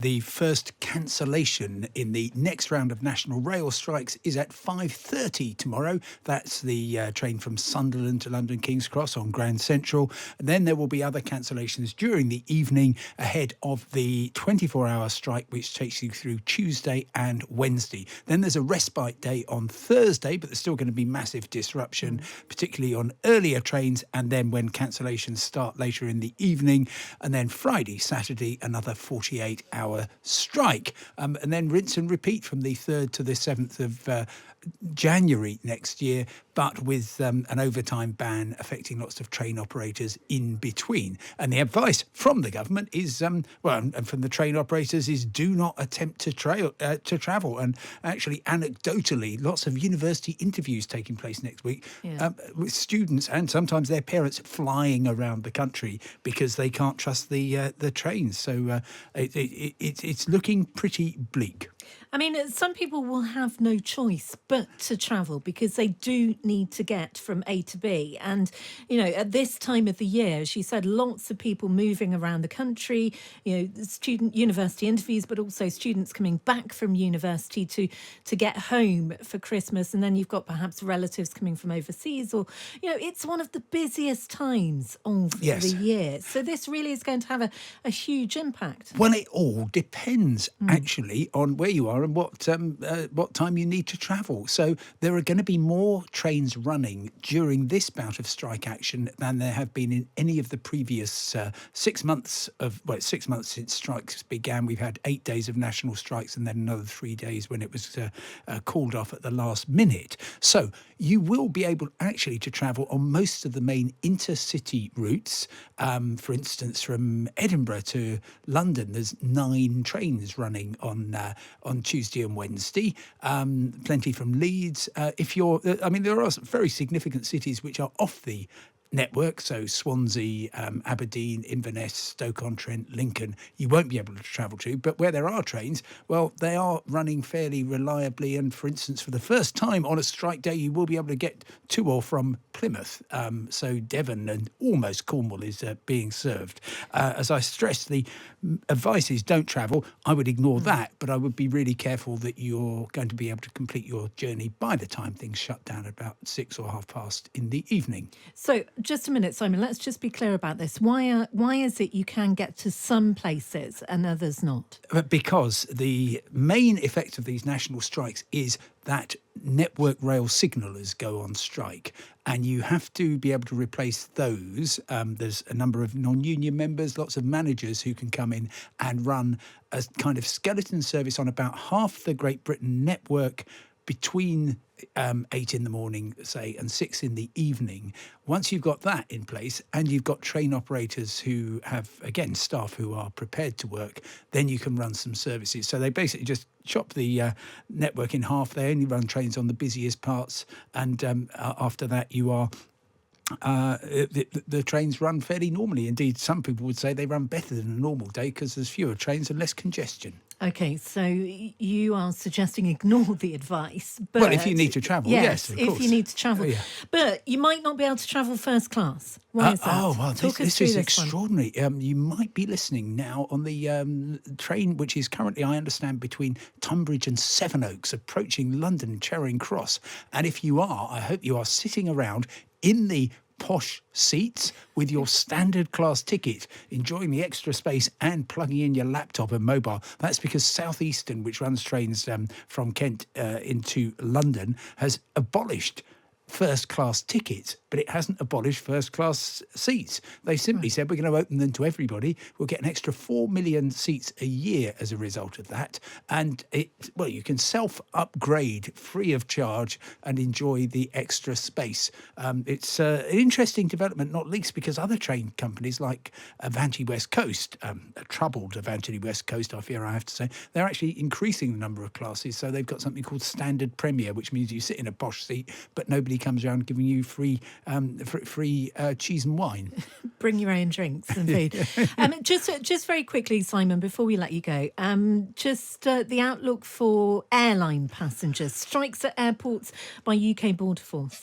The first cancellation in the next round of national rail strikes is at 5:30 tomorrow. That's the train from Sunderland to London King's Cross on Grand Central. And then there will be other cancellations during the evening ahead of the 24-hour strike, which takes you through Tuesday and Wednesday. Then there's a respite day on Thursday, but there's still going to be massive disruption, particularly on earlier trains, and then when cancellations start later in the evening. And then Friday, Saturday, another 48-hour strike, and then rinse and repeat from the 3rd to the 7th of January next year, but with an overtime ban affecting lots of train operators in between. And the advice from the government is, and from the train operators is, do not attempt to travel. And actually, anecdotally, lots of university interviews taking place next week with students and sometimes their parents flying around the country because they can't trust the trains. So it's looking pretty bleak. I mean, some people will have no choice but to travel because they do need to get from A to B. And, at this time of the year, as you said, lots of people moving around the country, student university interviews, but also students coming back from university to get home for Christmas. And then you've got perhaps relatives coming from overseas or, it's one of the busiest times of the year. So this really is going to have a huge impact. Well, it all depends, actually, on where you are and what time you need to travel. So there are going to be more trains running during this bout of strike action than there have been in any of the previous 6 months 6 months since strikes began. We've had 8 days of national strikes and then another 3 days when it was called off at the last minute. So you will be able actually to travel on most of the main intercity routes. For instance, from Edinburgh to London, there's 9 trains running on Tuesday and Wednesday. Plenty from Leeds. There are some very significant cities which are off the network, so Swansea, Aberdeen, Inverness, Stoke-on-Trent, Lincoln, you won't be able to travel to. But where there are trains, well, they are running fairly reliably. And for instance, for the first time on a strike day, you will be able to get to or from Plymouth. So Devon and almost Cornwall is being served. As I stressed, the advice is don't travel. I would ignore that, but I would be really careful that you're going to be able to complete your journey by the time things shut down at about 6 or past in the evening. So just a minute, Simon, let's just be clear about this. Why is it you can get to some places and others not? Because the main effect of these national strikes is that network rail signallers go on strike, and you have to be able to replace those. There's a number of non-union members, lots of managers who can come in and run a kind of skeleton service on about half the Great Britain network between 8 in the morning, say, and 6 in the evening. Once you've got that in place and you've got train operators who have, again, staff who are prepared to work, then you can run some services. So they basically just chop the network in half. They only run trains on the busiest parts. And after that, you are... the trains run fairly normally. Indeed, some people would say they run better than a normal day because there's fewer trains and less congestion. Okay, so you are suggesting ignore the advice. But well, if you need to travel, yes, of course. If you need to travel. Yeah. But you might not be able to travel first class. Why is that? This is extraordinary. You might be listening now on the train, which is currently, I understand, between Tunbridge and Sevenoaks, approaching London Charing Cross. And if you are, I hope you are sitting around in the posh seats with your standard class ticket, enjoying the extra space and plugging in your laptop and mobile. That's because Southeastern, which runs trains from Kent into London, has abolished first-class tickets, but it hasn't abolished first-class seats. They simply said, we're going to open them to everybody. We'll get an extra 4 million seats a year as a result of that. And you can self-upgrade free of charge and enjoy the extra space. It's an interesting development, not least because other train companies like Avanti West Coast, a troubled Avanti West Coast, I fear I have to say, they're actually increasing the number of classes. So they've got something called Standard Premier, which means you sit in a posh seat, but nobody comes around giving you free cheese and wine. Bring your own drinks and food. Just very quickly, Simon, before we let you go, the outlook for airline passengers. Strikes at airports by UK Border Force.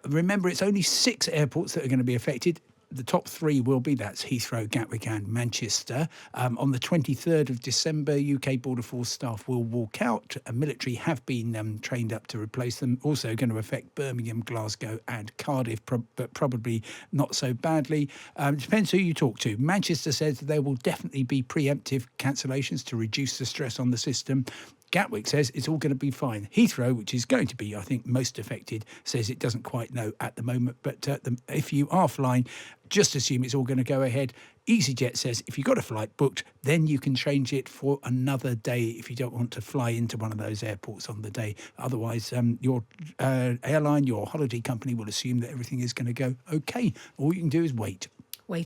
Remember, it's only 6 airports that are going to be affected. the top three will be, that's Heathrow, Gatwick and Manchester. On the 23rd of December, UK Border Force staff will walk out. Military have been trained up to replace them. Also going to affect Birmingham, Glasgow and Cardiff, but probably not so badly. Depends who you talk to. Manchester says there will definitely be preemptive cancellations to reduce the stress on the system. Gatwick says it's all going to be fine. Heathrow, which is going to be, I think, most affected, says it doesn't quite know at the moment. But if you are flying, just assume it's all going to go ahead. EasyJet says if you've got a flight booked, then you can change it for another day if you don't want to fly into one of those airports on the day. Otherwise, your airline, your holiday company will assume that everything is going to go okay. All you can do is wait.